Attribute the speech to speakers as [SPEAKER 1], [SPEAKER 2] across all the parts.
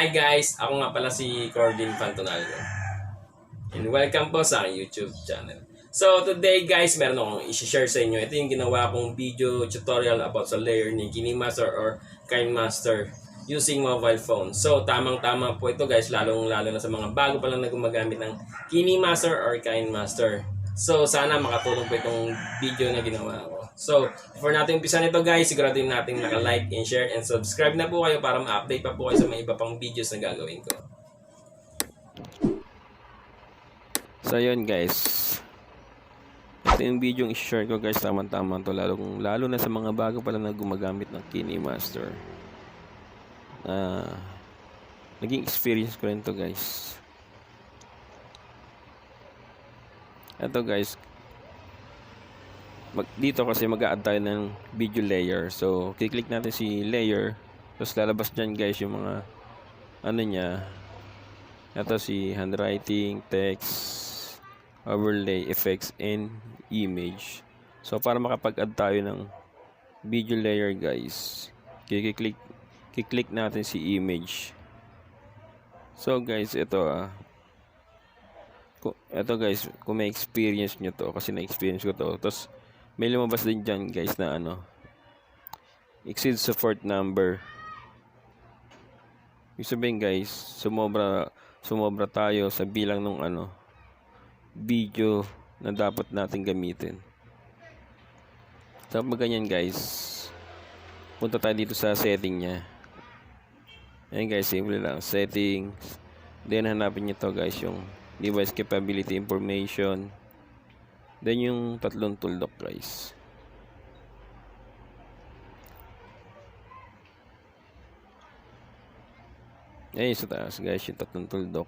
[SPEAKER 1] Hi guys, ako nga pala si Cordin Fantonaldo. And welcome po sa aking YouTube channel. So today guys, meron akong i-share sa inyo. Ito yung ginawa kong video tutorial about sa layer ni kinemaster or kinemaster using mobile phone. So tamang-tama po ito guys, lalong-lalo na sa mga bago pa lang na gumagamit ng kinemaster or kinemaster. So sana makatulong po itong video na ginawa ko. So before natin umpisa nito guys, siguraduhin natin naka-like and share and subscribe na po kayo para ma-update pa po kayo sa mga iba pang videos na gagawin ko.
[SPEAKER 2] So yun guys, ito yung video yung i-share ko guys, tama-tama to, lalo na sa mga bago pa lang na gumagamit ng kinemaster. Naging experience ko rin to guys. Ito guys, dito kasi mag-a-add tayo ng video layer. So kiklik natin si layer, tapos lalabas dyan guys yung mga ano niya. Ito si handwriting, text, overlay, effects, and image. So para makapag-add tayo ng video layer guys, kiklik natin si image. So guys, ito guys, kung may experience nyo to, kasi na-experience ko to, tapos may lumabas din dyan guys na exceed support number. Ibig sabihin guys, sumobra tayo sa bilang nung video na dapat natin gamitin. So pag ganyan guys, punta tayo dito sa setting nya. Ayan guys, simple lang, settings, then hanapin nyo to guys, yung device capability information, then yung tatlong tuldok guys. Ayan sa taas guys, yung tatlong tuldok.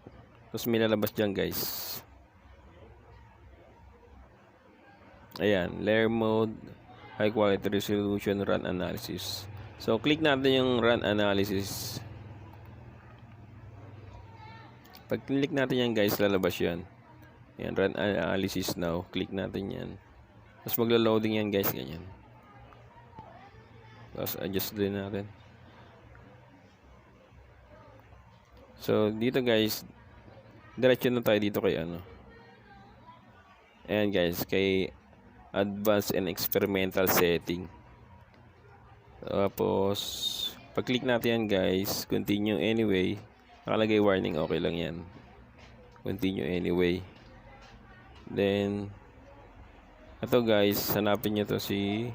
[SPEAKER 2] Tapos may lalabas dyan guys. Ayan, layer mode, high quality resolution, run analysis. So click natin yung run analysis. Pag click natin yan guys, lalabas yan. Yan, run analysis now. Click natin yan. Tapos maglo-loading yan guys, ganyan. Tapos adjust din natin. So dito guys, diretso na tayo dito kay ayan guys, kay advanced and experimental setting. Tapos pag click natin yan guys, continue anyway. Nakalagay warning, okay lang yan. Continue anyway. Then ito guys, hanapin nyo to si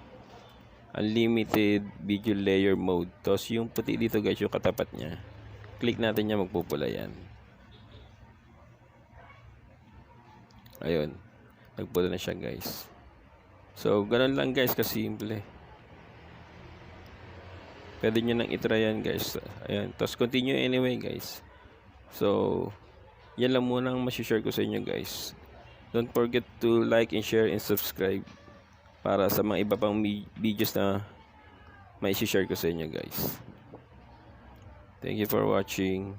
[SPEAKER 2] unlimited video layer mode. Tapos yung puti dito guys, yung katapat nya, click natin yan, magpupula yan. Ayun, nagpula na siya guys. So ganun lang guys, kasimple. Pwede nyo nang itry yan guys. Ayun, tapos continue anyway guys. So yan lang muna ang masishare ko sa inyo guys. Don't forget to like and share and subscribe para sa mga iba pang videos na may share ko sa inyo guys. Thank you for watching.